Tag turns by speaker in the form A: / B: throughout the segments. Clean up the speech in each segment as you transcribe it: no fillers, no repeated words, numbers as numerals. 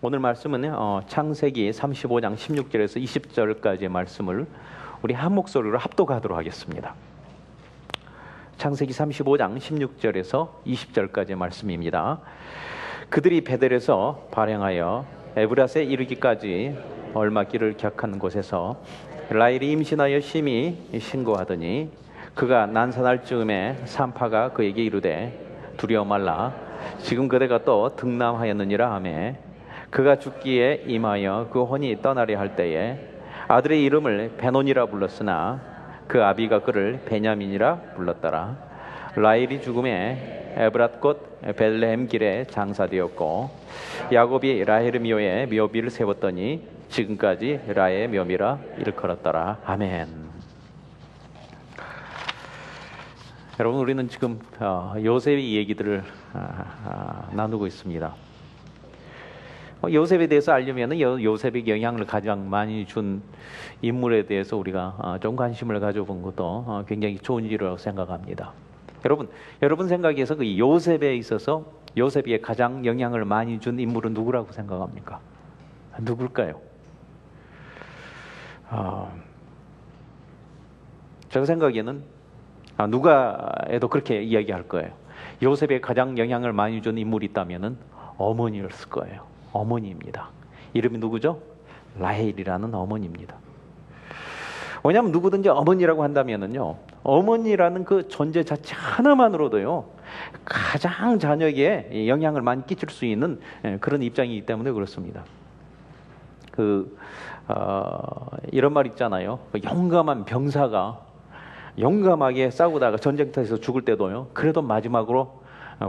A: 오늘 말씀은 창세기 35장 16절에서 20절까지의 말씀을 우리 한 목소리로 합독하도록 하겠습니다. 창세기 35장 16절에서 20절까지의 말씀입니다. 그들이 베델에서 발행하여 에브라스에 이르기까지 얼마 길을 격한 곳에서 라헬이 임신하여 심히 신고하더니 그가 난산할 즈음에 산파가 그에게 이르되 두려워 말라 지금 그대가 또 등남하였느니라 하매 그가 죽기에 임하여 그 혼이 떠나려 할 때에 아들의 이름을 베논이라 불렀으나 그 아비가 그를 베냐민이라 불렀더라. 라헬이 죽음에 에브랏 곧 벳레헴 길에 장사되었고 야곱이 라헬의 묘에 묘비를 세웠더니 지금까지 라헬의 묘미라 일컬었더라. 아멘. 여러분, 우리는 지금 요셉의 얘기들을 나누고 있습니다. 요셉에 대해서 알려면 요셉의 영향을 가장 많이 준 인물에 대해서 우리가 좀 관심을 가져본 것도 굉장히 좋은 일이라고 생각합니다. 여러분 생각에서 그 요셉에 있어서 요셉에게 가장 영향을 많이 준 인물은 누구라고 생각합니까? 누굴까요? 제가 생각에는 누가 해도 그렇게 이야기할 거예요. 요셉에 가장 영향을 많이 준 인물이 있다면은 어머니였을 거예요. 어머니입니다. 이름이 누구죠? 라헬이라는 어머니입니다. 왜냐하면 누구든지 어머니라고 한다면은요, 어머니라는 그 존재 자체 하나만으로도요 가장 자녀에게 영향을 많이 끼칠 수 있는 그런 입장이기 때문에 그렇습니다. 이런 말 있잖아요. 용감한 병사가 용감하게 싸우다가 전쟁터에서 죽을 때도요, 그래도 마지막으로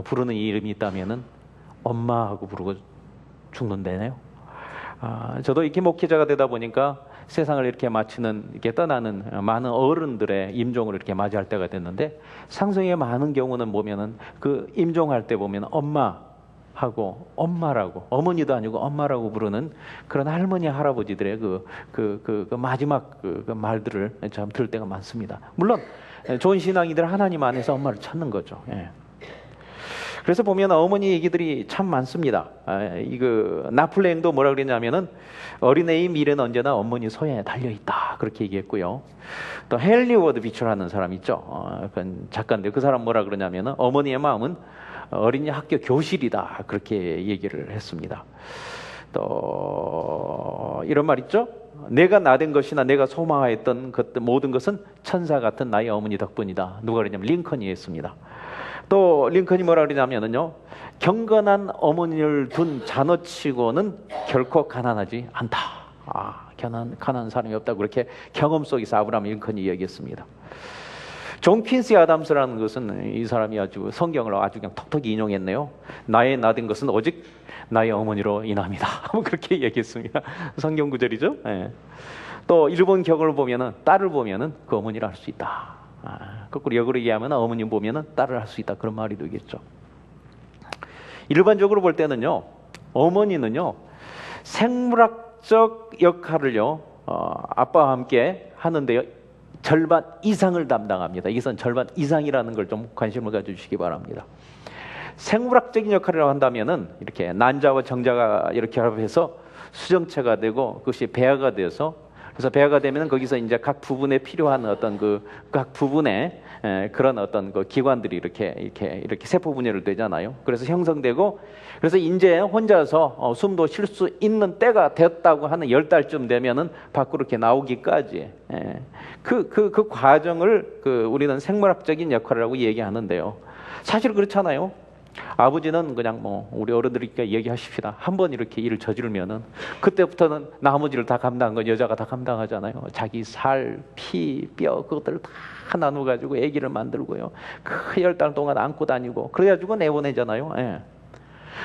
A: 부르는 이름이 있다면은 엄마하고 부르고 죽는다네요. 저도 이렇게 목회자가 되다 보니까 세상을 이렇게 이렇게 떠나는 많은 어른들의 임종을 이렇게 맞이할 때가 됐는데, 상승의 많은 경우는 보면은 그 임종할 때 보면 엄마하고 엄마라고, 어머니도 아니고 엄마라고 부르는 그런 할머니 할아버지들의 그 마지막 그 말들을 참 들을 때가 많습니다. 물론 좋은 신앙이들 하나님 안에서 엄마를 찾는 거죠. 예. 그래서 보면 어머니 얘기들이 참 많습니다. 나폴레옹도 뭐라 그랬냐면은 어린애의 미래는 언제나 어머니 손에 달려있다, 그렇게 얘기했고요. 또 헨리 워드 비처라는 사람 있죠. 작가인데 그 사람 뭐라 그러냐면은 어머니의 마음은 어린이 학교 교실이다, 그렇게 얘기를 했습니다. 또 이런 말 있죠. 내가 나된 것이나 내가 소망하였던 모든 것은 천사 같은 나의 어머니 덕분이다. 누가 그러냐면 링컨이 했습니다. 또 링컨이 뭐라 그러냐면요, 경건한 어머니를 둔 자녀치고는 결코 가난하지 않다. 가난한 사람이 없다고 그렇게 경험 속에서 아브라함 링컨이 이야기했습니다. 존 퀸시 아담스라는 것은 이 사람이 아주 성경을 아주 그냥 톡톡히 인용했네요. 나의 나된 것은 오직 나의 어머니로 인합니다. 그렇게 얘기했습니다. 성경 구절이죠. 예. 또 일본 격을 보면은 딸을 보면은 그 어머니를 알 수 있다. 거꾸로 역으로 얘기하면 어머님 보면은 딸을 할 수 있다, 그런 말이 되겠죠. 일반적으로 볼 때는요, 어머니는요 생물학적 역할을요 아빠와 함께 하는데요 절반 이상을 담당합니다. 이것은 절반 이상이라는 걸 좀 관심을 가져주시기 바랍니다. 생물학적인 역할을 한다면은 이렇게 난자와 정자가 이렇게 합해서 수정체가 되고 그것이 배아가 돼서, 그래서 배아가 되면 거기서 이제 각 부분에 필요한 어떤 각 부분에 그런 어떤 기관들이 이렇게 세포 분열을 되잖아요. 그래서 형성되고, 그래서 이제 혼자서 숨도 쉴 수 있는 때가 됐다고 하는 10달쯤 되면은 밖으로 이렇게 나오기까지 그 과정을 우리는 생물학적인 역할이라고 얘기하는데요. 사실 그렇잖아요. 아버지는 그냥 우리 어른들이니까 얘기하십시다. 한번 이렇게 일을 저지르면은 그때부터는 나머지를 다 감당한 건 여자가 다 감당하잖아요. 자기 살, 피, 뼈 그것들을 다 나눠가지고 아기를 만들고요. 그 10달 동안 안고 다니고 그래가지고 내보내잖아요. 예.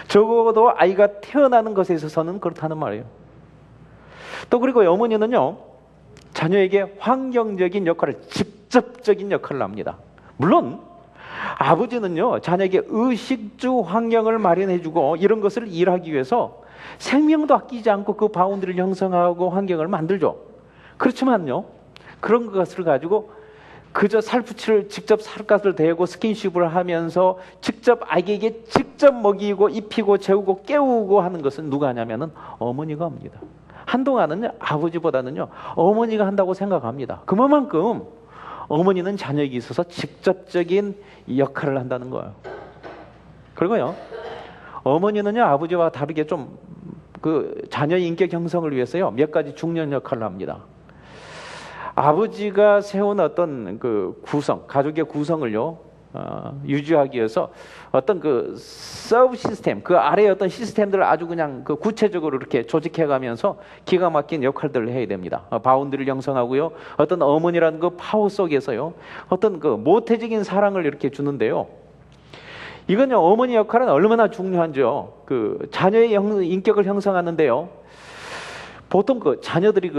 A: 적어도 아이가 태어나는 것에 있어서는 그렇다는 말이에요. 또 그리고 어머니는요, 자녀에게 환경적인 역할을, 직접적인 역할을 합니다. 물론 아버지는요 자녀에게 의식주 환경을 마련해주고 이런 것을 일하기 위해서 생명도 아끼지 않고 그 바운드를 형성하고 환경을 만들죠. 그렇지만요, 그런 것을 가지고 그저 살붙이를 직접 살갗을 대고 스킨십을 하면서 직접 아기에게 직접 먹이고 입히고 재우고 깨우고 하는 것은 누가 하냐면은 어머니가 합니다. 한동안은 아버지보다는요 어머니가 한다고 생각합니다. 그만큼 어머니는 자녀에게 있어서 직접적인 역할을 한다는 거예요. 그리고요 어머니는요 아버지와 다르게 좀 그 자녀의 인격 형성을 위해서요 몇 가지 중요한 역할을 합니다. 아버지가 세운 어떤 그 구성, 가족의 구성을요 유지하기 위해서 어떤 그 서브 시스템, 그 아래의 어떤 시스템들을 아주 그냥 그 구체적으로 이렇게 조직해가면서 기가 막힌 역할들을 해야 됩니다. 바운드를 형성하고요, 어떤 어머니라는 그 파워 속에서요, 어떤 그 모태적인 사랑을 이렇게 주는데요. 이건요 어머니 역할은 얼마나 중요한지요. 그 자녀의 인격을 형성하는데요. 보통 그 자녀들이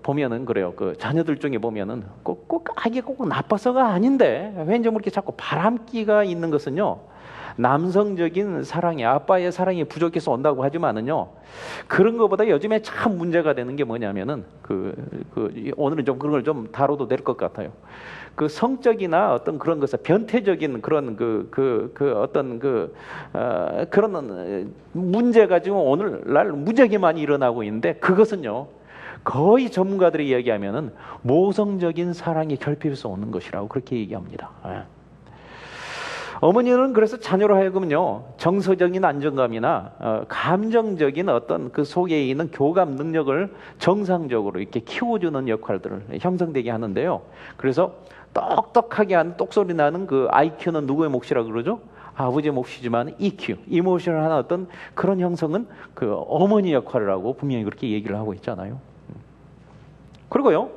A: 보면은 그래요. 그 자녀들 중에 보면은 꼭 아기 꼭 나빠서가 아닌데 왠지 모르게 자꾸 바람기가 있는 것은요. 남성적인 사랑이 아빠의 사랑이 부족해서 온다고 하지만은요. 그런 것보다 요즘에 참 문제가 되는 게 뭐냐면은 오늘은 좀 그런 걸 좀 다뤄도 될 것 같아요. 그 성적이나 어떤 그런 것에 변태적인 그런 그런 문제가 지금 오늘날 무지하게 많이 일어나고 있는데 그것은요 거의 전문가들이 이야기하면은 모성적인 사랑의 결핍에서 오는 것이라고 그렇게 얘기합니다. 어머니는 그래서 자녀로 하여금요 정서적인 안정감이나 감정적인 어떤 그 속에 있는 교감 능력을 정상적으로 이렇게 키워주는 역할들을 형성되게 하는데요. 그래서 똑똑하게 하는 똑소리 나는 그 IQ는 누구의 몫이라고 그러죠? 아버지의 몫이지만 EQ, 이모션을 하는 어떤 그런 형성은 그 어머니 역할을 하고 분명히 그렇게 얘기를 하고 있잖아요. 그리고요.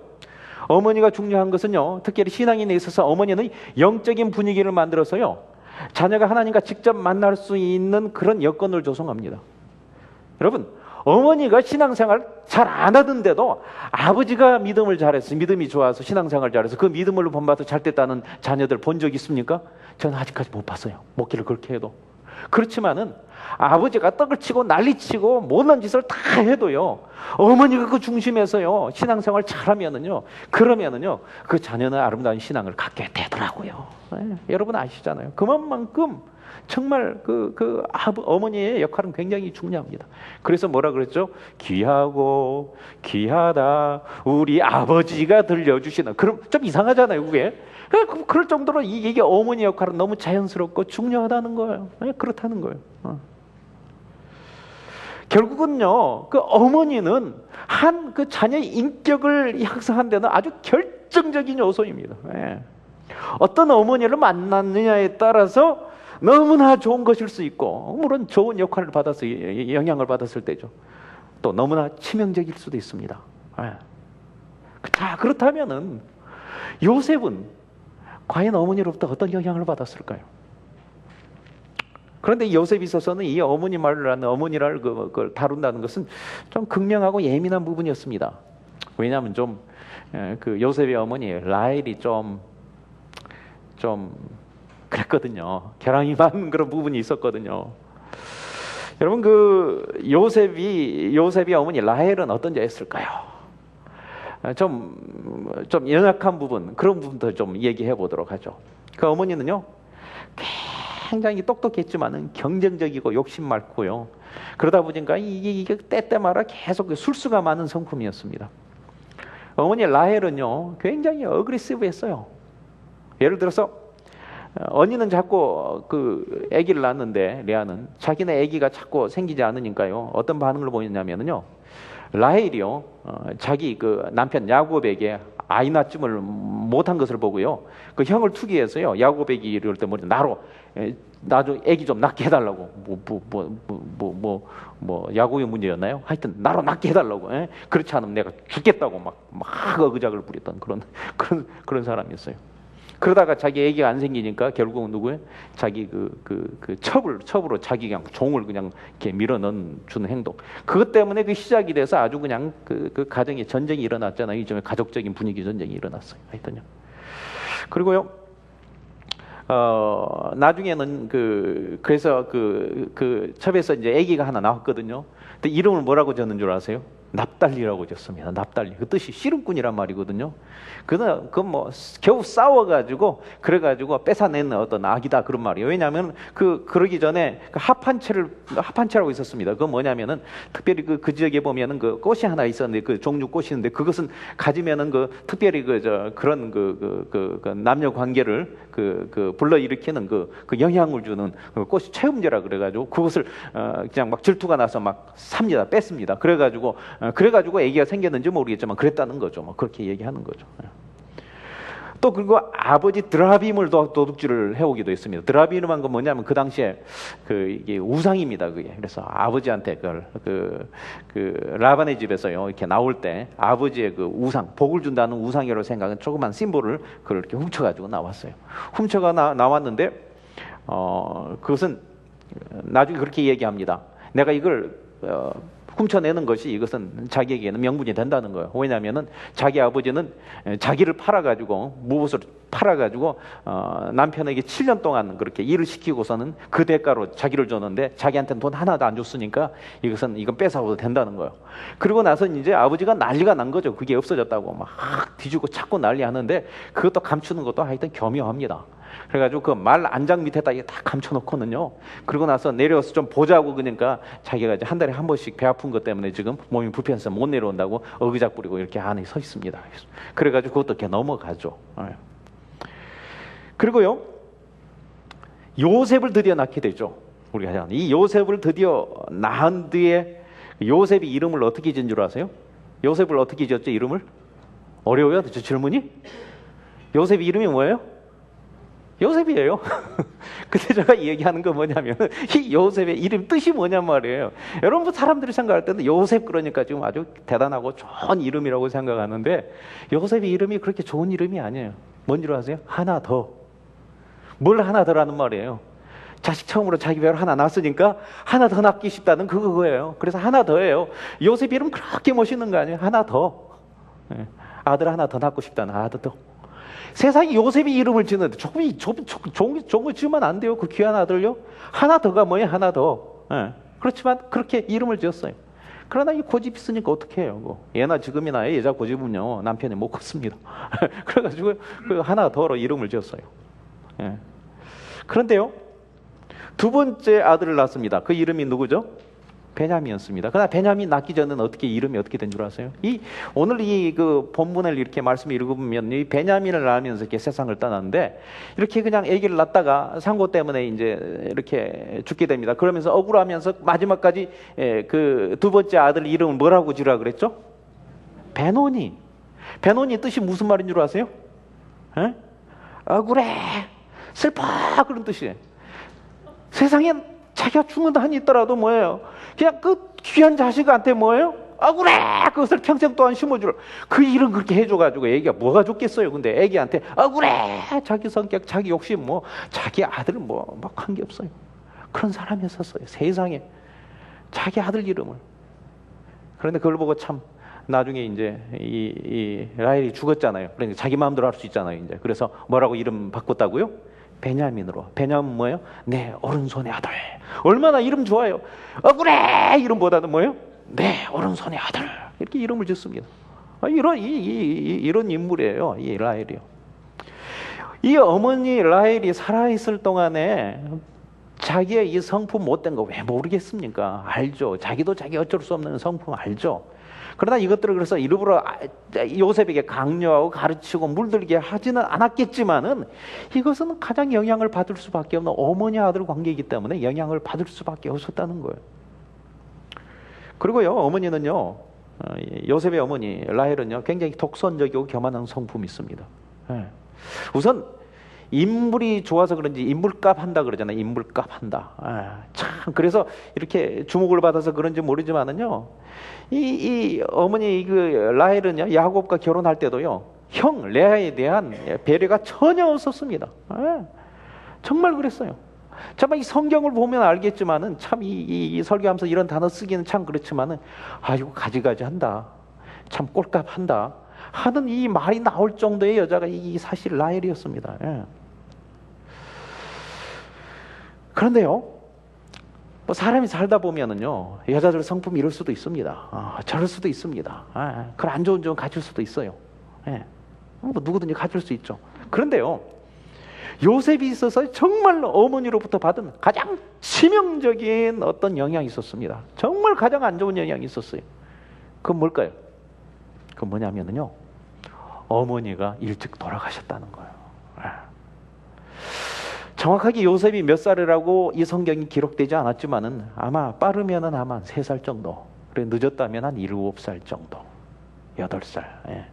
A: 어머니가 중요한 것은요. 특히 신앙인에 있어서 어머니는 영적인 분위기를 만들어서요. 자녀가 하나님과 직접 만날 수 있는 그런 여건을 조성합니다. 여러분, 어머니가 신앙생활 잘 안 하던데도 아버지가 믿음을 잘해서 믿음이 좋아서 신앙생활 잘해서 그 믿음을 본받아 잘 됐다는 자녀들 본 적 있습니까? 저는 아직까지 못 봤어요. 먹기를 그렇게 해도. 그렇지만은 아버지가 떡을 치고 난리치고 못난 짓을 다 해도요 어머니가 그 중심에서요 신앙생활 잘하면은요 그러면은요 그 자녀는 아름다운 신앙을 갖게 되더라고요. 여러분 아시잖아요. 그만큼 정말 어머니의 역할은 굉장히 중요합니다. 그래서 뭐라 그랬죠? 귀하고 귀하다 우리 아버지가 들려주시는. 그럼 좀 이상하잖아요 그게. 그럴 정도로 이게 어머니 역할은 너무 자연스럽고 중요하다는 거예요. 그렇다는 거예요. 결국은요, 그 어머니는 한 그 자녀의 인격을 형성하는 데는 아주 결정적인 요소입니다. 어떤 어머니를 만났느냐에 따라서 너무나 좋은 것일 수 있고, 물론 좋은 역할을 받아서 영향을 받았을 때죠. 또 너무나 치명적일 수도 있습니다. 자, 그렇다면은 요셉은 과연 어머니로부터 어떤 영향을 받았을까요? 그런데 요셉이 있어서는 이 어머니 말을 하는 어머니를 그걸 다룬다는 것은 좀 극명하고 예민한 부분이었습니다. 왜냐하면 그 요셉의 어머니 라헬이 좀 그랬거든요. 결함이 많은 그런 부분이 있었거든요. 여러분 요셉이 어머니 라헬은 어떤 자였을까요? 좀 연약한 부분, 그런 부분도 좀 얘기해 보도록 하죠. 그 어머니는요, 굉장히 똑똑했지만은 경쟁적이고 욕심 많고요. 그러다 보니까 이게 때때마다 계속 술수가 많은 성품이었습니다. 어머니 라헬은요, 굉장히 어그레시브했어요. 예를 들어서 언니는 자꾸 그 아기를 낳았는데 레아는 자기네 아기가 자꾸 생기지 않으니까요. 어떤 반응을 보였냐면요. 라헬이요, 자기 그 남편 야곱에게 아이 낳지를 못한 것을 보고요, 그 형을 투기해서요, 야곱에게 이럴 때 나로 아기 좀 낳게 해달라고, 야곱의 문제였나요? 하여튼 나로 낳게 해달라고, 그렇지 않으면 내가 죽겠다고 막 어그작을 부렸던 그런 사람이었어요. 그러다가 자기 아기가 안 생기니까 결국은 누구예요? 자기 첩으로 자기 그냥 종을 그냥 이렇게 밀어넣는 주는 행동. 그것 때문에 그 시작이 돼서 아주 그냥 그 가정에 전쟁이 일어났잖아요. 이전에 가족적인 분위기 전쟁이 일어났어요. 하여튼요. 그리고요, 나중에는 그래서 그 첩에서 이제 아기가 하나 나왔거든요. 근데 이름을 뭐라고 졌는 줄 아세요? 납달리라고 지었습니다. 납달리. 그 뜻이 씨름꾼이란 말이거든요. 그건 뭐 겨우 싸워가지고 그래가지고 뺏어낸 어떤 악이다 그런 말이에요. 왜냐하면 그러기 전에 그 합한채라고 있었습니다. 그건 뭐냐면은 특별히 그 지역에 보면은 그 꽃이 하나 있었는데 그 종류 꽃이 있는데 그것은 가지면은 그 특별히 그런 남녀 관계를 불러일으키는 그 영향을 주는 그 꽃이 체음제라 그래가지고 그것을 그냥 막 질투가 나서 막 삽니다. 뺐습니다. 그래가지고 아기가 생겼는지 모르겠지만 그랬다는 거죠. 뭐 그렇게 얘기하는 거죠. 또 그리고 아버지 드라빔을 도둑질을 해오기도 했습니다. 드라빔이란 건 뭐냐면 그 당시에 이게 우상입니다. 그게. 그래서 아버지한테 라반의 집에서요 이렇게 나올 때 아버지의 그 우상, 복을 준다는 우상이라고 생각은 조그만 심볼을 그렇게 훔쳐가지고 나왔어요. 나왔는데 그것은 나중에 그렇게 얘기합니다. 내가 이걸 훔쳐내는 것이 이것은 자기에게는 명분이 된다는 거예요. 왜냐하면은 자기 아버지는 자기를 팔아가지고 무엇을 팔아가지고 남편에게 7년 동안 그렇게 일을 시키고서는 그 대가로 자기를 줬는데 자기한테는 돈 하나도 안 줬으니까 이건 뺏어와도 된다는 거예요. 그리고 나서 이제 아버지가 난리가 난 거죠. 그게 없어졌다고 막 뒤지고 찾고 난리 하는데 그것도 감추는 것도 하여튼 교묘합니다. 그래가지고 그 말 안장 밑에다 이게 다 감춰놓거든요. 그리고 나서 내려와서 좀 보자고 그러니까 자기가 이제 한 달에 한 번씩 배 아픈 것 때문에 지금 몸이 불편해서 못 내려온다고 어그작 부리고 이렇게 안에 서 있습니다. 그래가지고 그것도 이렇게 넘어가죠. 그리고요, 요셉을 드디어 낳게 되죠. 우리가 이 요셉을 드디어 낳은 뒤에 요셉이 이름을 어떻게 지은 줄 아세요? 요셉을 어떻게 지었죠? 이름을? 어려워요? 저 질문이? 요셉 이름이 뭐예요? 요셉이에요. 근데 제가 얘기하는 건 뭐냐면 이 요셉의 이름 뜻이 뭐냔 말이에요. 여러분 사람들이 생각할 때는 요셉 그러니까 지금 아주 대단하고 좋은 이름이라고 생각하는데 요셉의 이름이 그렇게 좋은 이름이 아니에요. 뭔 줄 아세요? 하나 더. 뭘 하나 더라는 말이에요. 자식 처음으로 자기 배로 하나 낳았으니까 하나 더 낳기 싶다는 그거예요. 그래서 하나 더예요. 요셉 이름 그렇게 멋있는 거 아니에요? 하나 더. 아들 하나 더 낳고 싶다는 아들 더. 세상에 요셉이 이름을 짓는데 좋은 거 지으면 안 돼요. 그 귀한 아들요. 하나 더가 뭐예요? 하나 더. 그렇지만 그렇게 이름을 지었어요. 그러나 이 고집 있으니까 어떻게 해요? 예나 지금이나 여자 고집은요 남편이 못 컸습니다. 그래가지고 그 하나 더로 이름을 지었어요. 그런데요, 두 번째 아들을 낳습니다. 그 이름이 누구죠? 베냐민이었습니다. 그러나 베냐민 낳기 전에는 이름이 어떻게 된 줄 아세요? 오늘 그 본문을 이렇게 말씀을 읽어보면 이 베냐민을 낳으면서 이렇게 세상을 떠났는데 이렇게 그냥 아기를 낳다가 상고 때문에 이제 이렇게 죽게 됩니다. 그러면서 억울하면서 마지막까지 그 두 번째 아들 이름을 뭐라고 지으라 그랬죠? 베노니. 베노니 뜻이 무슨 말인 줄 아세요? 억울해, 슬퍼 그런 뜻이에요. 세상에 자기가 죽는 한이 있더라도 뭐예요? 그냥 그 귀한 자식한테 뭐예요? 억울해! 그것을 평생 동안 심어주라. 그 일은 그렇게 해줘가지고 애기가 뭐가 좋겠어요? 근데 애기한테 억울해! 자기 성격, 자기 욕심, 자기 아들 한 게 없어요. 그런 사람이었었어요. 세상에. 자기 아들 이름을. 그런데 그걸 보고 참 나중에 이제 이 라헬이 죽었잖아요. 그러니까 자기 마음대로 할 수 있잖아요. 이제. 그래서 뭐라고 이름 바꿨다고요? 베냐민으로. 베냐민 뭐예요? 내 오른손의 아들. 얼마나 이름 좋아요. 억울해 이름보다는 뭐예요? 내 오른손의 아들. 이렇게 이름을 짓습니다. 이런 인물이에요. 이 라헬이요. 이 어머니 라헬이 살아있을 동안에 자기의 이 성품 못된 거 왜 모르겠습니까? 알죠. 자기도 자기 어쩔 수 없는 성품 알죠. 그러나 이것들을 그래서 일부러 요셉에게 강요하고 가르치고 물들게 하지는 않았겠지만은 이것은 가장 영향을 받을 수밖에 없는 어머니 아들 관계이기 때문에 영향을 받을 수밖에 없었다는 거예요. 그리고요, 어머니는요, 요셉의 어머니 라헬은요 굉장히 독선적이고 교만한 성품이 있습니다. 우선 인물이 좋아서 그런지 인물값 한다 그러잖아요. 인물값 한다. 참 그래서 이렇게 주목을 받아서 그런지 모르지만은요, 이 어머니 그 라헬은요 야곱과 결혼할 때도요 형 레아에 대한 배려가 전혀 없었습니다. 정말 그랬어요. 정말 이 성경을 보면 알겠지만은 참 이 설교하면서 이런 단어 쓰기는 참 그렇지만은 아이고 가지가지 한다. 참 꼴값 한다. 하는 이 말이 나올 정도의 여자가 이 사실 라헬이었습니다. 그런데요, 뭐 사람이 살다 보면은요, 여자들 성품이 이럴 수도 있습니다. 저럴 수도 있습니다. 그런 안 좋은 점 가질 수도 있어요. 예. 뭐 누구든지 가질 수 있죠. 그런데요, 요셉이 있어서 정말 어머니로부터 받은 가장 치명적인 어떤 영향이 있었습니다. 정말 가장 안 좋은 영향이 있었어요. 그건 뭘까요? 그건 뭐냐면요, 어머니가 일찍 돌아가셨다는 거예요. 정확하게 요셉이 몇 살이라고 이 성경이 기록되지 않았지만은 아마 빠르면은 아마 3살 정도, 그래 늦었다면 한 7살 정도, 8살. 예.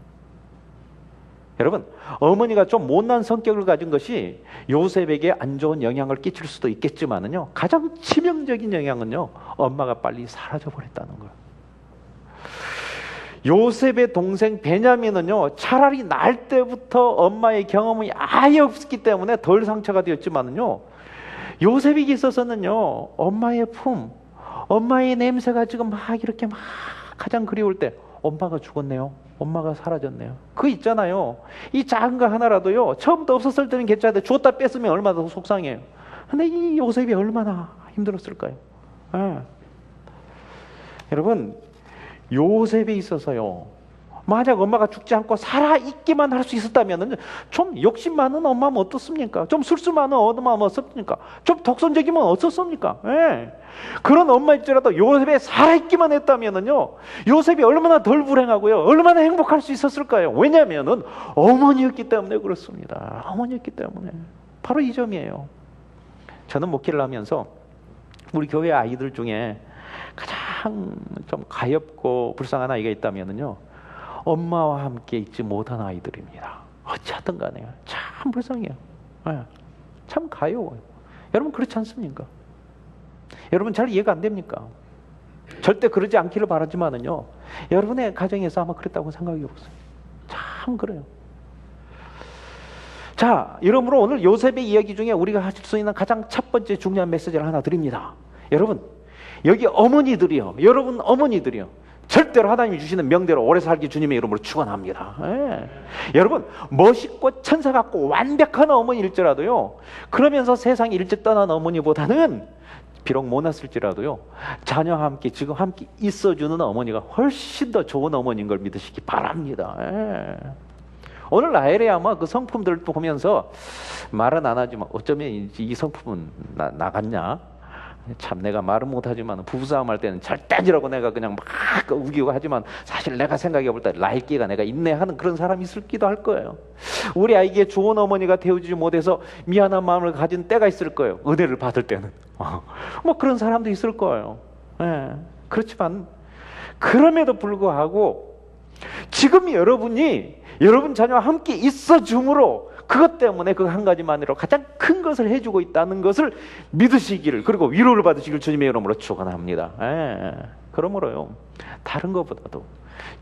A: 여러분, 어머니가 좀 못난 성격을 가진 것이 요셉에게 안 좋은 영향을 끼칠 수도 있겠지만은요, 가장 치명적인 영향은요, 엄마가 빨리 사라져 버렸다는 거예요. 요셉의 동생 베냐민은요, 차라리 날 때부터 엄마의 경험이 아예 없었기 때문에 덜 상처가 되었지만은요, 요셉에게 있어서는요, 엄마의 품, 엄마의 냄새가 지금 막 이렇게 막 가장 그리울 때, 엄마가 죽었네요, 엄마가 사라졌네요. 그 있잖아요, 이 작은 거 하나라도요, 처음부터 없었을 때는 괜찮은데 줬다 뺐으면 얼마나 더 속상해요. 근데 이 요셉이 얼마나 힘들었을까요? 예. 여러분, 요셉에 있어서요, 만약 엄마가 죽지 않고 살아있기만 할 수 있었다면 좀 욕심 많은 엄마면 어떻습니까? 좀 술수 많은 엄마면 어떻습니까? 좀 독선적이면 어떻습니까? 예. 그런 엄마일지라도 요셉에 살아있기만 했다면요, 요셉이 얼마나 덜 불행하고요, 얼마나 행복할 수 있었을까요? 왜냐하면 어머니였기 때문에 그렇습니다. 어머니였기 때문에. 바로 이 점이에요. 저는 목회를 하면서 우리 교회 아이들 중에 가장 좀 가엾고 불쌍한 아이가 있다면요, 엄마와 함께 있지 못한 아이들입니다. 어찌하든 간에요, 참 불쌍해요. 네. 참 가여워요. 여러분 그렇지 않습니까? 여러분 잘 이해가 안 됩니까? 절대 그러지 않기를 바라지만은요, 여러분의 가정에서 아마 그랬다고 생각해 보세요. 참 그래요. 자, 여러분으로 오늘 요셉의 이야기 중에 우리가 하실 수 있는 가장 첫 번째 중요한 메시지를 하나 드립니다. 여러분, 여기 어머니들이요, 여러분 어머니들이요, 절대로 하나님이 주시는 명대로 오래 살기 주님의 이름으로 축원합니다. 예. 여러분, 멋있고 천사 같고 완벽한 어머니일지라도요, 그러면서 세상에 일찍 떠난 어머니보다는 비록 못났을지라도요, 자녀와 함께 지금 함께 있어주는 어머니가 훨씬 더 좋은 어머니인 걸 믿으시기 바랍니다. 예. 오늘 라헬이 아마 그 성품들을 보면서 말은 안 하지만 어쩌면 이 성품은 나갔냐? 참 내가 말은 못하지만 부부싸움 할 때는 절대지라고 내가 그냥 막 우기고 하지만 사실 내가 생각해 볼 때 라헬기가 내가 있네 하는 그런 사람이 있을기도 할 거예요. 우리 아이에게 좋은 어머니가 되어주지 못해서 미안한 마음을 가진 때가 있을 거예요. 은혜를 받을 때는. 뭐 그런 사람도 있을 거예요. 예. 그렇지만 그럼에도 불구하고 지금 여러분이 여러분 자녀와 함께 있어 줌으로 그것 때문에 그 한 가지만으로 가장 큰 것을 해주고 있다는 것을 믿으시기를, 그리고 위로를 받으시길 주님의 이름으로 축원합니다. 그러므로요, 다른 것보다도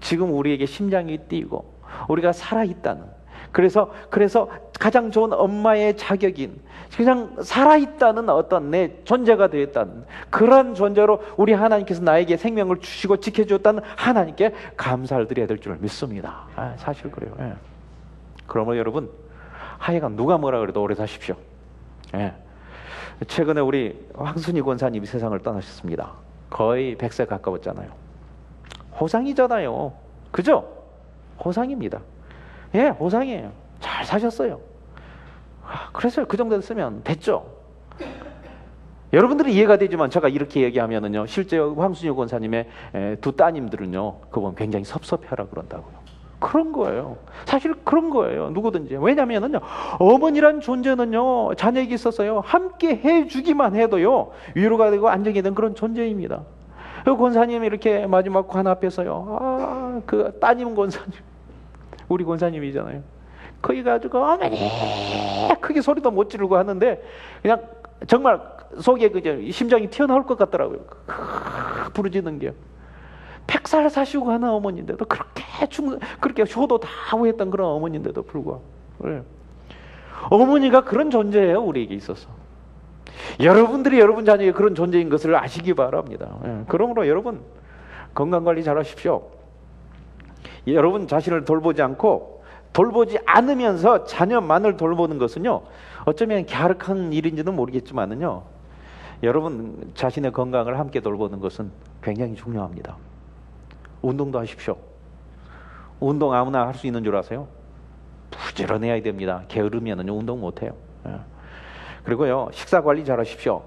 A: 지금 우리에게 심장이 뛰고 우리가 살아있다는, 그래서 가장 좋은 엄마의 자격인, 그냥 살아있다는 어떤 내 존재가 되었다는 그런 존재로 우리 하나님께서 나에게 생명을 주시고 지켜주었다는 하나님께 감사를 드려야 될 줄 믿습니다. 사실 그래요. 그러므로 여러분, 하여간 누가 뭐라 그래도 오래 사십시오. 최근에 우리 황순희 권사님이 세상을 떠나셨습니다. 거의 100세 가까웠잖아요. 호상이잖아요. 그죠? 호상입니다. 호상이에요. 잘 사셨어요. 그래서 그 정도 됐으면 됐죠. 여러분들이 이해가 되지만 제가 이렇게 얘기하면은요, 실제 황순희 권사님의 두 따님들은요, 그분 굉장히 섭섭해하라 그런다고요. 그런 거예요. 사실 그런 거예요. 누구든지. 왜냐면은요, 어머니란 존재는요, 자녀에게 있어서요, 함께 해주기만 해도요, 위로가 되고 안정이 되는 그런 존재입니다. 그 권사님이 이렇게 마지막 관 앞에서요, 그 따님 권사님, 우리 권사님이잖아요. 거기 가지고 어머니 크게 소리도 못 지르고 하는데 그냥 정말 속에 그 심장이 튀어나올 것 같더라고요. 부르짖는 게. 100살 사시고 하는 어머니인데도 그렇게 효도 다 하고 했던 그런 어머니인데도 불구하고. 어머니가 그런 존재예요, 우리에게 있어서. 여러분들이 여러분 자녀의 그런 존재인 것을 아시기 바랍니다. 그러므로 여러분, 건강관리 잘 하십시오. 여러분 자신을 돌보지 않으면서 자녀만을 돌보는 것은요, 어쩌면 갸륵한 일인지는 모르겠지만은요, 여러분 자신의 건강을 함께 돌보는 것은 굉장히 중요합니다. 운동도 하십시오. 운동 아무나 할 수 있는 줄 아세요? 부지런해야 됩니다. 게으르면 운동 못해요. 그리고요, 식사 관리 잘 하십시오.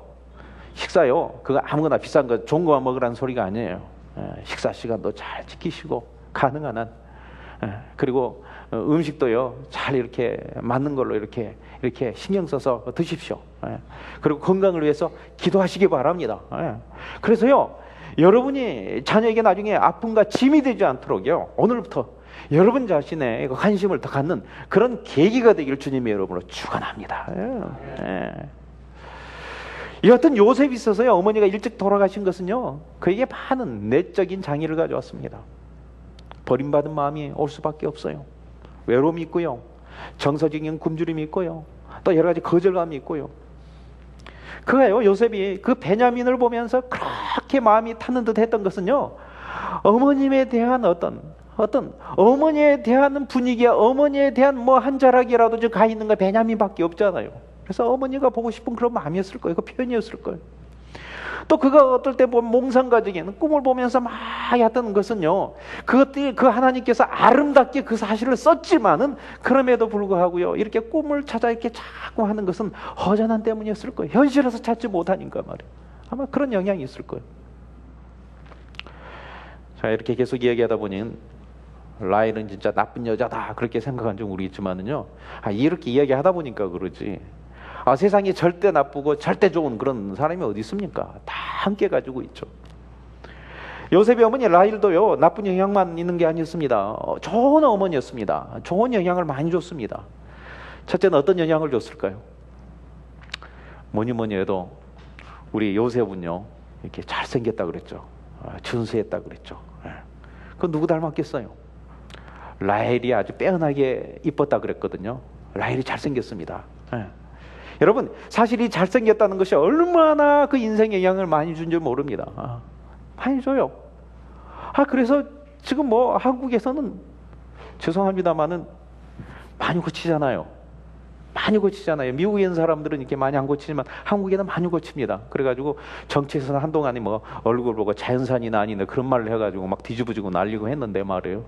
A: 식사요, 그거 아무거나 비싼 거 좋은 거만 먹으라는 소리가 아니에요. 식사 시간도 잘 지키시고 가능한 한, 그리고 음식도요 잘 이렇게 맞는 걸로 이렇게 신경 써서 드십시오. 그리고 건강을 위해서 기도하시기 바랍니다. 그래서요, 여러분이 자녀에게 나중에 아픔과 짐이 되지 않도록요, 오늘부터 여러분 자신의 관심을 더 갖는 그런 계기가 되기를 주님의 이름으로 축원합니다. 여하튼 요셉이 있어서요, 어머니가 일찍 돌아가신 것은요, 그에게 많은 내적인 장애를 가져왔습니다. 버림받은 마음이 올 수밖에 없어요. 외로움이 있고요, 정서적인 굶주림이 있고요, 또 여러 가지 거절감이 있고요. 그가요, 요셉이 그 베냐민을 보면서 그렇게 마음이 타는 듯 했던 것은요, 어머님에 대한 어떤 어머니에 대한 분위기야, 어머니에 대한 뭐 한 자락이라도 좀 가 있는 거 베냐민밖에 없잖아요. 그래서 어머니가 보고 싶은 그런 마음이었을 거예요. 그 표현이었을 거예요. 또 그가 어떨 때 보면 몽상가적인 꿈을 보면서 막 했던 것은요, 그것들이 그 하나님께서 아름답게 그 사실을 썼지만은 그럼에도 불구하고요, 이렇게 꿈을 찾아 이렇게 자꾸 하는 것은 허전한 때문이었을 거예요. 현실에서 찾지 못하니까 말이에요. 아마 그런 영향이 있을 거예요. 자, 이렇게 계속 이야기하다 보니 라헬은 진짜 나쁜 여자다 그렇게 생각한 적 우리 있지만은요, 이렇게 이야기하다 보니까 그러지, 세상에 절대 나쁘고 절대 좋은 그런 사람이 어디 있습니까? 다 함께 가지고 있죠. 요셉의 어머니 라헬도요, 나쁜 영향만 있는 게 아니었습니다. 좋은 어머니였습니다. 좋은 영향을 많이 줬습니다. 첫째는 어떤 영향을 줬을까요? 뭐니 해도 우리 요셉은요, 이렇게 잘생겼다 그랬죠. 준수했다 그랬죠. 그건 누구 닮았겠어요? 라헬이 아주 빼어나게 이뻤다 그랬거든요. 라헬이 잘생겼습니다. 여러분, 사실 이 잘생겼다는 것이 얼마나 그 인생에 영향을 많이 준 줄 모릅니다. 많이 줘요. 그래서 지금 뭐 한국에서는 죄송합니다만은 많이 고치잖아요. 많이 고치잖아요. 미국에 있는 사람들은 이렇게 많이 안 고치지만 한국에는 많이 고칩니다. 그래가지고 정치에서는 한동안에 뭐 얼굴 보고 자연산이나 아니네 그런 말을 해가지고 막 뒤집어지고 날리고 했는데 말이에요.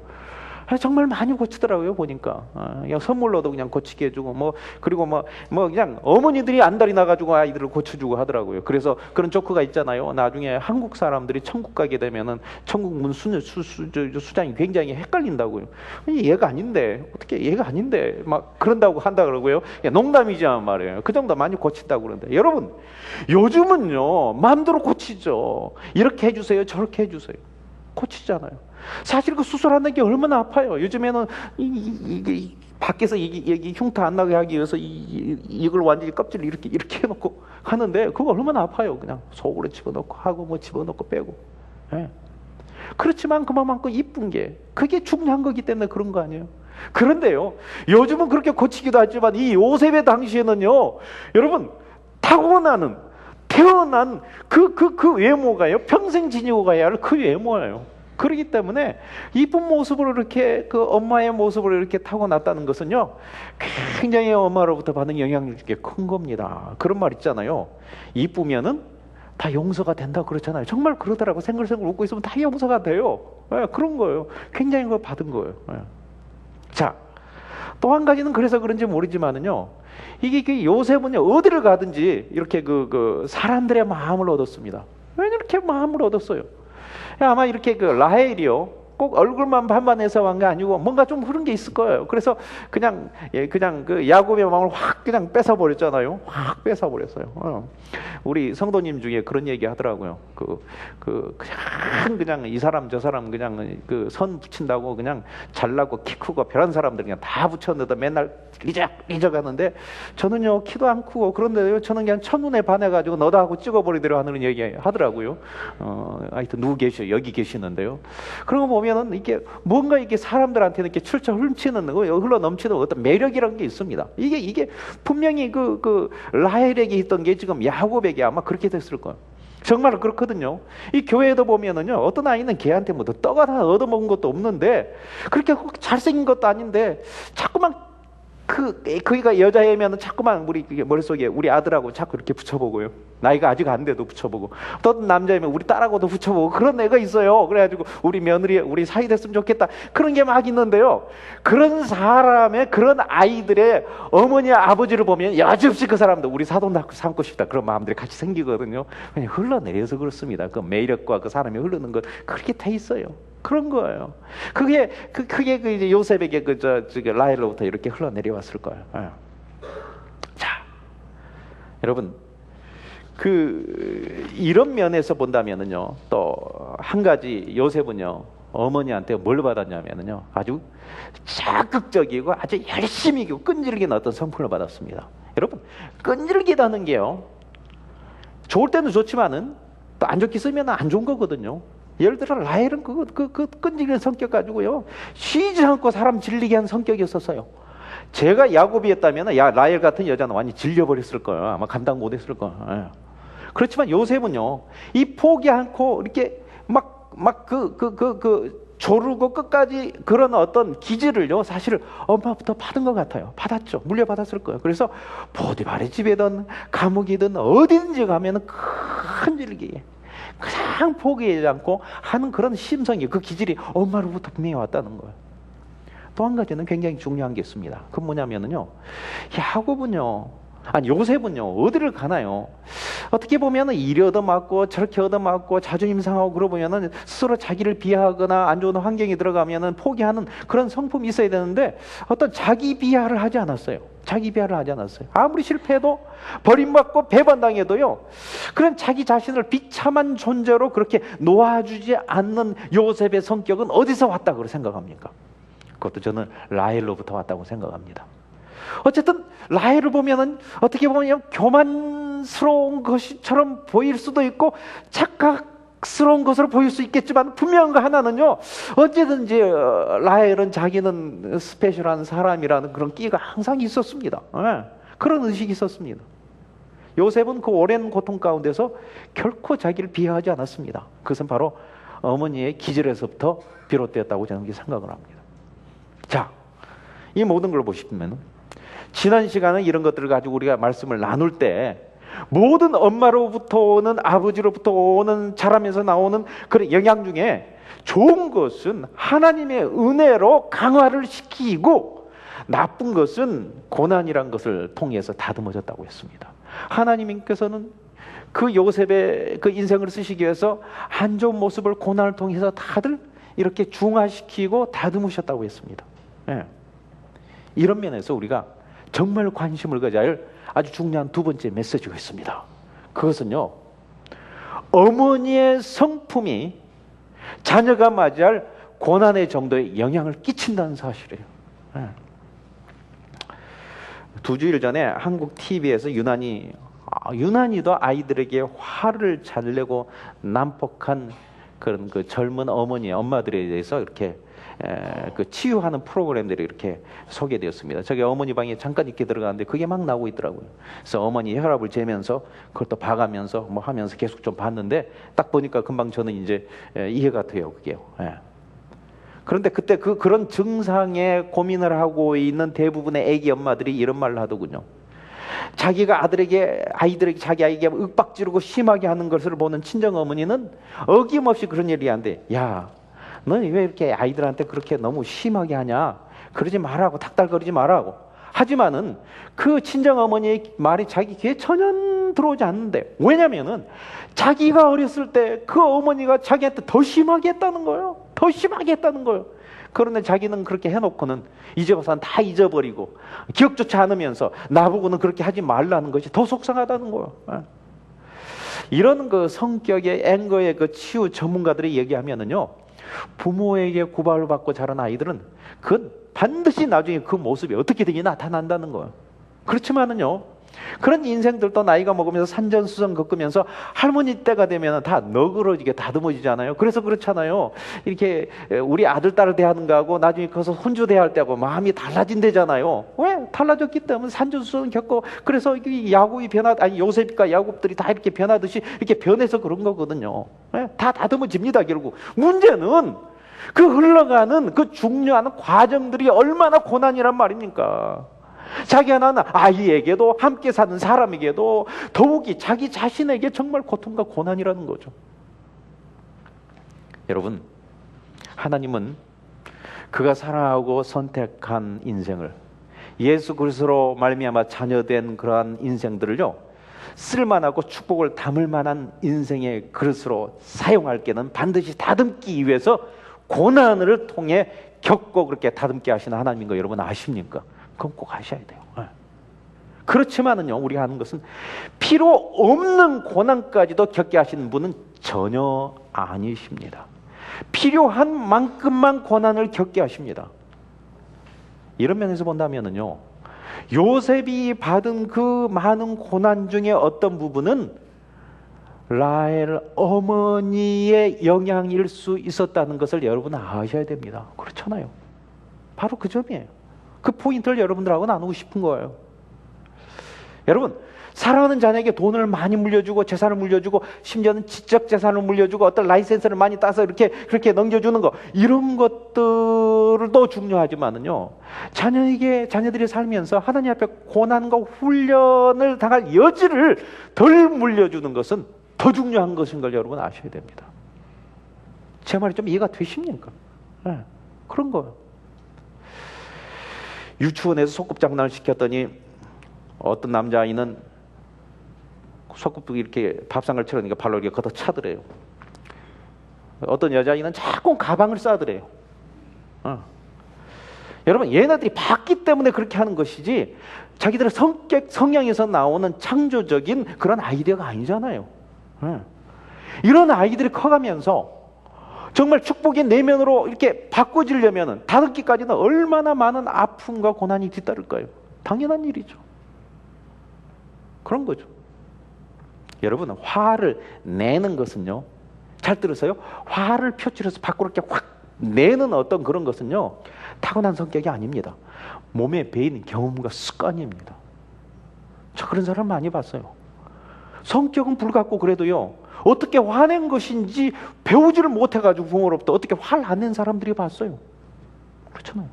A: 정말 많이 고치더라고요. 보니까 그냥 선물로도 그냥 고치게 해주고 뭐, 그리고 뭐 그냥 어머니들이 안달이 나가지고 아이들을 고쳐주고 하더라고요. 그래서 그런 조크가 있잖아요. 나중에 한국 사람들이 천국 가게 되면은 천국 문 수장이 굉장히 헷갈린다고요. 얘가 아닌데 어떻게 얘가 아닌데 막 그런다고 한다 그러고요. 농담이지만 말이에요. 그 정도 많이 고친다고 그러는데, 여러분 요즘은요 마음대로 고치죠. 이렇게 해주세요, 저렇게 해주세요. 고치잖아요. 사실 그 수술하는 게 얼마나 아파요. 요즘에는 밖에서 이게 흉터 안 나게 하기 위해서 이걸 완전히 껍질을 이렇게 해놓고 하는데 그거 얼마나 아파요. 그냥 속으로 집어넣고 하고 뭐 집어넣고 빼고. 그렇지만 그만큼 이쁜 게 그게 중요한 거기 때문에 그런 거 아니에요. 그런데요, 요즘은 그렇게 고치기도 하지만 이 요셉의 당시에는요, 여러분 태어난 그 외모가요, 평생 지니고 가야 할 그 외모예요. 그렇기 때문에 이쁜 모습으로 이렇게 그 엄마의 모습으로 이렇게 타고났다는 것은요, 굉장히 엄마로부터 받는 영향력이 큰 겁니다. 그런 말 있잖아요. 이쁘면은 다 용서가 된다 그렇잖아요. 정말 그러더라고. 생글생글 웃고 있으면 다 용서가 돼요. 그런 거예요. 굉장히 그거 받은 거예요. 자, 또 한 가지는 그래서 그런지 모르지만은요, 이게 요셉은요, 어디를 가든지 이렇게 그 사람들의 마음을 얻었습니다. 왜 이렇게 마음을 얻었어요? 아마 이렇게 그 라헬이요, 꼭 얼굴만 반반해서 한 게 아니고 뭔가 좀 흐른 게 있을 거예요. 그래서 그냥 그 야곱의 마음을 확 그냥 뺏어버렸잖아요. 확 뺏어버렸어요. 우리 성도님 중에 그런 얘기 하더라고요. 그냥 이 사람 저 사람 그냥 그 선 붙인다고 그냥 잘나고 키 크고 별한 사람들 그냥 다 붙였는데 맨날 잊어가는데, 저는요 키도 안 크고 그런데요 저는 그냥 첫눈에 반해가지고 너다 하고 찍어버리더라 하는 얘기 하더라고요. 하여튼 누구 계셔, 여기 계시는데요. 그런 거 보면은 이게 뭔가 이게 사람들한테는 이렇게 출처 훔치는 거, 흘러 넘치는 어떤 매력이라는 게 있습니다. 이게 분명히 그 라헬에게 있던 게 지금 야곱에게 아마 그렇게 됐을 거예요. 정말 그렇거든요. 이 교회에도 보면은요, 어떤 아이는 걔한테 뭐 떡 하나 얻어먹은 것도 없는데, 그렇게 잘생긴 것도 아닌데 자꾸만 그이가 여자애면은 자꾸만 우리 머릿속에 우리 아들하고 자꾸 이렇게 붙여보고요. 나이가 아직 안 돼도 붙여보고. 또 남자애면 우리 딸하고도 붙여보고 그런 애가 있어요. 그래가지고 우리 며느리, 우리 사이 됐으면 좋겠다. 그런 게 막 있는데요. 그런 사람의, 그런 아이들의 어머니, 아버지를 보면 여지없이 그 사람도 우리 사돈 삼고 싶다. 그런 마음들이 같이 생기거든요. 그냥 흘러내려서 그렇습니다. 그 매력과 그 사람이 흐르는 것 그렇게 돼 있어요. 그런 거예요. 그게 이제 요셉에게 라헬로부터 이렇게 흘러내려왔을 거예요. 자, 여러분, 이런 면에서 본다면은요, 또 한 가지 요셉은요, 어머니한테 뭘 받았냐면은요, 아주 적극적이고 아주 열심히 끈질긴 어떤 성품을 받았습니다. 여러분, 끈질기다는 게요, 좋을 때는 좋지만은 또 안 좋게 쓰면 안 좋은 거거든요. 예를 들어 라헬은 그 끈질긴 성격 가지고요, 쉬지 않고 사람 질리게 한 성격이었었어요. 제가 야곱이었다면 라헬 같은 여자는 완전히 질려버렸을 거예요. 아마 감당 못했을 거예요. 그렇지만 요셉은요, 이 포기 않고 이렇게 조르고 끝까지 그런 어떤 기질을요, 사실 엄마부터 받은 것 같아요. 받았죠. 물려받았을 거예요. 그래서 보디발의 집이든 감옥이든 어디든지 가면은 끈질기게 그냥 포기하지 않고 하는 그런 심성이, 그 기질이 엄마로부터 분명히 왔다는 거예요. 또 한 가지는 굉장히 중요한 게 있습니다. 그 뭐냐면은요, 요셉은요, 어디를 가나요? 어떻게 보면은 이리 얻어맞고 저렇게 얻어맞고 자존심 상하고 그러고 보면은 스스로 자기를 비하하거나 안 좋은 환경에 들어가면은 포기하는 그런 성품이 있어야 되는데, 어떤 자기 비하를 하지 않았어요. 자기 비하를 하지 않았어요. 아무리 실패해도, 버림받고 배반당해도요, 그런 자기 자신을 비참한 존재로 그렇게 놓아주지 않는 요셉의 성격은 어디서 왔다고 생각합니까? 그것도 저는 라헬로부터 왔다고 생각합니다. 어쨌든 라헬을 보면은 어떻게 보면 교만스러운 것처럼 보일 수도 있고 착각스러운 것으로 보일 수 있겠지만, 분명한 거 하나는요, 언제든지 라헬은 자기는 스페셜한 사람이라는 그런 끼가 항상 있었습니다. 그런 의식이 있었습니다. 요셉은 그 오랜 고통 가운데서 결코 자기를 비하하지 않았습니다. 그것은 바로 어머니의 기질에서부터 비롯되었다고 저는 생각을 합니다. 자, 이 모든 걸 보시면 지난 시간에 이런 것들을 가지고 우리가 말씀을 나눌 때, 모든 엄마로부터 오는, 아버지로부터 오는, 자라면서 나오는 그런 영향 중에 좋은 것은 하나님의 은혜로 강화를 시키고, 나쁜 것은 고난이란 것을 통해서 다듬어졌다고 했습니다. 하나님께서는 그 요셉의 그 인생을 쓰시기 위해서 안 좋은 모습을 고난을 통해서 다들 이렇게 중화시키고 다듬으셨다고 했습니다. 이런 면에서 우리가 정말 관심을 가져야 할 아주 중요한 두 번째 메시지가 있습니다. 그것은요, 어머니의 성품이 자녀가 맞이할 고난의 정도에 영향을 끼친다는 사실이에요. 2주일 전에 한국 TV에서 유난히도 아이들에게 화를 잘 내고 난폭한 그런 그 젊은 엄마들에 대해서 이렇게 그 치유하는 프로그램들이 이렇게 소개되었습니다. 저기 어머니 방에 잠깐 있게 들어가는데 그게 막 나오고 있더라고요. 그래서 어머니 혈압을 재면서 그것도 봐가면서 뭐 하면서 계속 좀 봤는데, 딱 보니까 금방 저는 이제 이해가 돼요, 그게요. 그런데 그때 그런 증상에 고민을 하고 있는 대부분의 애기 엄마들이 이런 말을 하더군요. 자기가 아이들에게 자기 아이에게 윽박 지르고 심하게 하는 것을 보는 친정 어머니는 어김없이 그런 얘기 한대. 야, 너는 왜 이렇게 아이들한테 그렇게 너무 심하게 하냐? 그러지 말라고, 닥달거리지 말라고. 하지만은 그 친정 어머니의 말이 자기 귀에 전혀 들어오지 않는데, 왜냐면은 자기가 어렸을 때 그 어머니가 자기한테 더 심하게 했다는 거예요. 더 심하게 했다는 거예요. 그런데 자기는 그렇게 해놓고는 이제 와서는 다 잊어버리고 기억조차 않으면서 나보고는 그렇게 하지 말라는 것이 더 속상하다는 거예요. 이런 그 성격의 앵거의 그 치유 전문가들이 얘기하면은요, 부모에게 구박을 받고 자란 아이들은 그건 반드시 나중에 그 모습이 어떻게 되게 나타난다는 거예요. 그렇지만은요, 그런 인생들도 나이가 먹으면서 산전수전 겪으면서 할머니 때가 되면 다 너그러지게 다듬어지잖아요. 그래서 그렇잖아요. 이렇게 우리 아들, 딸을 대하는 거하고 나중에 커서 혼주 대할 때하고 마음이 달라진대잖아요. 왜? 달라졌기 때문에 산전수전 겪고, 그래서 요셉과 야곱들이 다 이렇게 변하듯이 이렇게 변해서 그런 거거든요. 다 다듬어집니다, 결국. 문제는 그 흘러가는 그 중요한 과정들이 얼마나 고난이란 말입니까? 자기가 낳은 아이에게도, 함께 사는 사람에게도, 더욱이 자기 자신에게 정말 고통과 고난이라는 거죠. 여러분, 하나님은 그가 사랑하고 선택한 인생을, 예수 그리스도로 말미암아 자녀된 그러한 인생들을요, 쓸만하고 축복을 담을 만한 인생의 그릇으로 사용할 게는 반드시 다듬기 위해서 고난을 통해 겪고 그렇게 다듬게 하시는 하나님인 거 여러분 아십니까? 그건 꼭 아셔야 돼요. 그렇지만은요, 우리가 하는 것은 필요 없는 고난까지도 겪게 하시는 분은 전혀 아니십니다. 필요한 만큼만 고난을 겪게 하십니다. 이런 면에서 본다면은요, 요셉이 받은 그 많은 고난 중에 어떤 부분은 라헬 어머니의 영향일 수 있었다는 것을 여러분 아셔야 됩니다. 그렇잖아요. 바로 그 점이에요. 그 포인트를 여러분들하고 나누고 싶은 거예요. 여러분, 사랑하는 자녀에게 돈을 많이 물려주고 재산을 물려주고 심지어는 지적 재산을 물려주고 어떤 라이센스를 많이 따서 이렇게 그렇게 넘겨주는 거, 이런 것들도 중요하지만은요, 자녀들이 살면서 하나님 앞에 고난과 훈련을 당할 여지를 덜 물려주는 것은 더 중요한 것인 걸 여러분 아셔야 됩니다. 제 말이 좀 이해가 되십니까? 네, 그런 거예요. 유치원에서 소꿉장난을 시켰더니 어떤 남자아이는 소꿉도 이렇게 밥상을 차려니까 발로 이렇게 걷어 차더래요. 어떤 여자아이는 자꾸 가방을 싸더래요. 여러분, 얘네들이 봤기 때문에 그렇게 하는 것이지 자기들의 성향에서 나오는 창조적인 그런 아이디어가 아니잖아요. 이런 아이들이 커가면서 정말 축복의 내면으로 이렇게 바꿔지려면 다듬기까지는 얼마나 많은 아픔과 고난이 뒤따를까요? 당연한 일이죠. 그런 거죠. 여러분, 화를 내는 것은요, 잘 들으세요. 화를 표출해서 밖으로 이렇게 확 내는 어떤 그런 것은요, 타고난 성격이 아닙니다. 몸에 배인 경험과 습관입니다. 저 그런 사람 많이 봤어요. 성격은 불같고 그래도요, 어떻게 화낸 것인지 배우지를 못해가지고 부모로부터 어떻게 화를 안 낸 사람들이 봤어요. 그렇잖아요.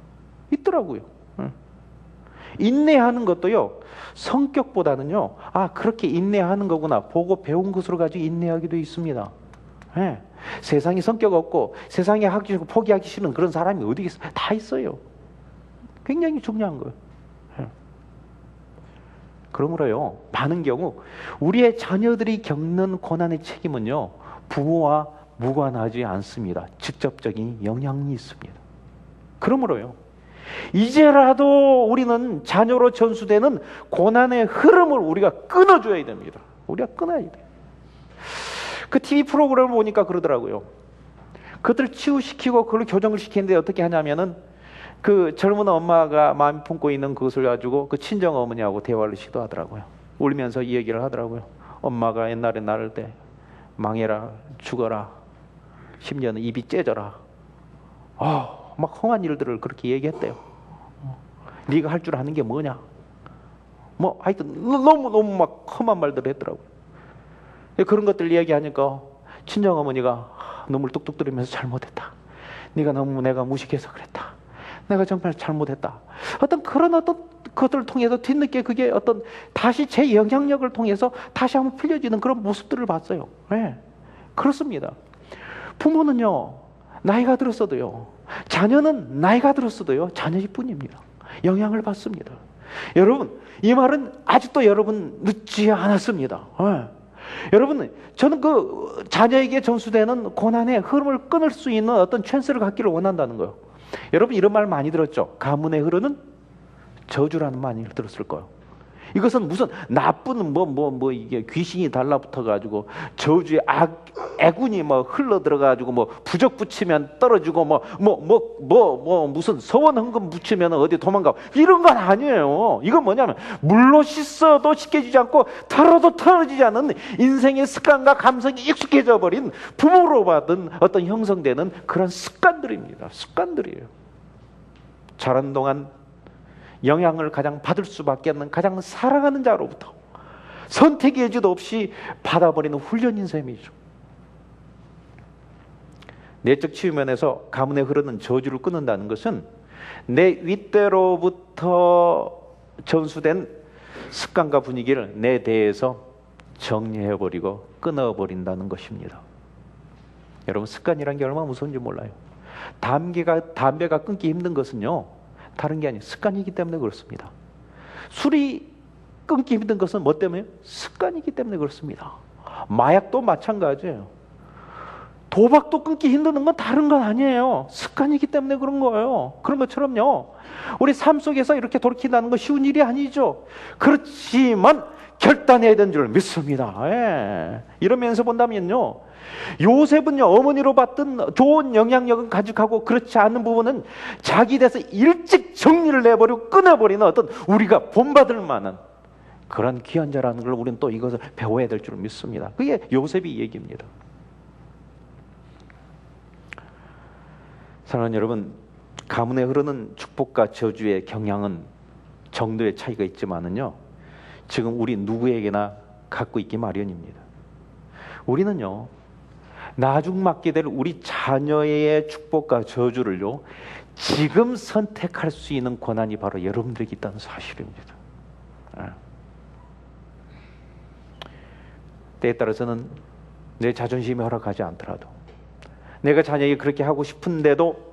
A: 있더라고요. 인내하는 것도요, 성격보다는요, 그렇게 인내하는 거구나 보고 배운 것으로 가지고 인내하기도 있습니다. 네. 세상에 성격 없고 세상에 하기 싫고 포기하기 싫은 그런 사람이 어디 있어요? 다 있어요. 굉장히 중요한 거예요. 네. 그러므로요, 많은 경우 우리의 자녀들이 겪는 고난의 책임은요, 부모와 무관하지 않습니다. 직접적인 영향이 있습니다. 그러므로요, 이제라도 우리는 자녀로 전수되는 고난의 흐름을 우리가 끊어줘야 됩니다. 우리가 끊어야 돼요. 그 TV 프로그램을 보니까 그러더라고요. 그것들을 치유시키고 그걸 교정을 시키는데 어떻게 하냐면은 그 젊은 엄마가 마음 품고 있는 그것을 가지고 그 친정 어머니하고 대화를 시도하더라고요. 울면서 이 얘기를 하더라고요. 엄마가 옛날에 나를 때 망해라, 죽어라, 심지어는 입이 째져라, 막 험한 일들을 그렇게 얘기했대요. 네가 할 줄 아는 게 뭐냐, 뭐 하여튼 너무 막 험한 말들을 했더라고요. 그런 것들 얘기하니까 친정어머니가 눈물 뚝뚝 들으면서 잘못했다, 네가 너무 내가 무식해서 그랬다, 내가 정말 잘못했다, 어떤 것들을 통해서 뒤늦게 그게 어떤 다시 제 영향력을 통해서 다시 한번 풀려지는 그런 모습들을 봤어요. 네, 그렇습니다. 부모는요, 나이가 들었어도요, 자녀는 나이가 들었어도요, 자녀일 뿐입니다. 영향을 받습니다. 여러분, 이 말은 아직도 여러분 늦지 않았습니다. 여러분, 저는 그 자녀에게 전수되는 고난의 흐름을 끊을 수 있는 어떤 찬스를 갖기를 원한다는 거예요. 여러분, 이런 말 많이 들었죠? 가문에 흐르는 저주라는 말 많이 들었을 거예요. 이것은 무슨 나쁜 이게 귀신이 달라붙어 가지고 저주의 애군이 흘러 들어 가지고 부적 붙이면 떨어지고 무슨 서원 헌금 붙이면 어디 도망가고 이런 건 아니에요. 이건 뭐냐면 물로 씻어도 씻겨지지 않고 털어도 털어지지 않는 인생의 습관과 감성이 익숙해져 버린 부모로 받은 어떤 형성되는 그런 습관들입니다. 습관들이에요. 자란 동안 영향을 가장 받을 수밖에 없는 가장 사랑하는 자로부터 선택의 여지도 없이 받아버리는 훈련인 셈이죠. 내적 치유 면에서 가문에 흐르는 저주를 끊는다는 것은 내 윗대로부터 전수된 습관과 분위기를 내 대에서 정리해버리고 끊어버린다는 것입니다. 여러분, 습관이란 게 얼마나 무서운지 몰라요. 담배가 끊기 힘든 것은요, 다른 게 아니에요. 습관이기 때문에 그렇습니다. 술이 끊기 힘든 것은 뭐 때문에요? 습관이기 때문에 그렇습니다. 마약도 마찬가지예요. 도박도 끊기 힘든 건 다른 건 아니에요. 습관이기 때문에 그런 거예요. 그런 것처럼요, 우리 삶 속에서 이렇게 돌이킨다는 건 쉬운 일이 아니죠. 그렇지만 결단해야 되는 줄 믿습니다. 예. 이러면서 본다면요, 요셉은요, 어머니로 받던 좋은 영향력은 간직하고 그렇지 않은 부분은 자기 대해서 일찍 정리를 내버리고 끊어버리는 어떤 우리가 본받을 만한 그런 귀한 자라는 걸 우리는 또 이것을 배워야 될 줄 믿습니다. 그게 요셉의 얘기입니다. 사랑하는 여러분, 가문에 흐르는 축복과 저주의 경향은 정도의 차이가 있지만은요, 지금 우리 누구에게나 갖고 있기 마련입니다. 우리는요, 나중 맞게 될 우리 자녀의 축복과 저주를요, 지금 선택할 수 있는 권한이 바로 여러분들에게 있다는 사실입니다. 때에 따라서는 내 자존심이 허락하지 않더라도, 내가 자녀에게 그렇게 하고 싶은데도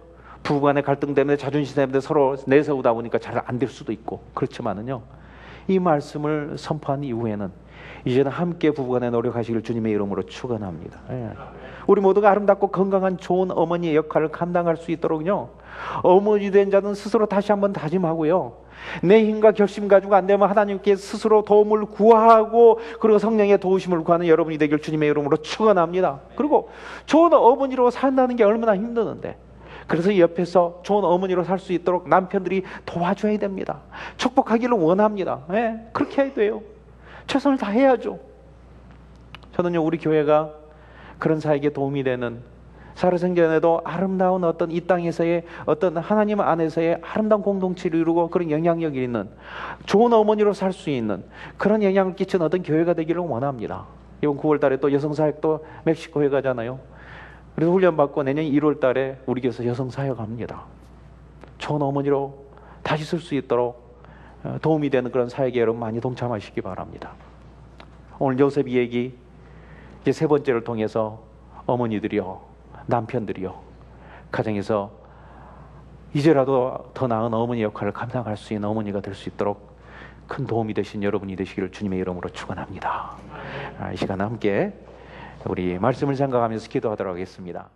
A: 부부간의 갈등 때문에, 자존심 때문에 서로 내세우다 보니까 잘 안 될 수도 있고, 그렇지만은요, 이 말씀을 선포한 이후에는 이제는 함께 부부간에 노력하시길 주님의 이름으로 축원합니다. 우리 모두가 아름답고 건강한 좋은 어머니의 역할을 감당할 수 있도록요, 어머니 된 자는 스스로 다시 한번 다짐하고요, 내 힘과 결심 가지고 안 되면 하나님께 스스로 도움을 구하고, 그리고 성령의 도우심을 구하는 여러분이 되길 주님의 이름으로 축원합니다. 그리고 좋은 어머니로 산다는 게 얼마나 힘드는데, 그래서 옆에서 좋은 어머니로 살 수 있도록 남편들이 도와줘야 됩니다. 축복하기를 원합니다. 네, 그렇게 해야 돼요. 최선을 다해야죠. 저는요, 우리 교회가 그런 사에게 도움이 되는, 살아생전에도 아름다운 어떤 이 땅에서의 어떤 하나님 안에서의 아름다운 공동체를 이루고 그런 영향력이 있는 좋은 어머니로 살 수 있는 그런 영향을 끼치는 어떤 교회가 되기를 원합니다. 이번 9월 달에 또 여성사역도 멕시코에 가잖아요. 그래서 훈련받고 내년 1월 달에 우리 교회에서 여성사역 합니다. 좋은 어머니로 다시 쓸 수 있도록 도움이 되는 그런 사역에 여러분 많이 동참하시기 바랍니다. 오늘 요셉 얘기 이제 세 번째를 통해서 어머니들이요, 남편들이요, 가정에서 이제라도 더 나은 어머니 역할을 감당할 수 있는 어머니가 될 수 있도록 큰 도움이 되신 여러분이 되시기를 주님의 이름으로 축원합니다. 이 시간 함께 우리 말씀을 생각하면서 기도하도록 하겠습니다.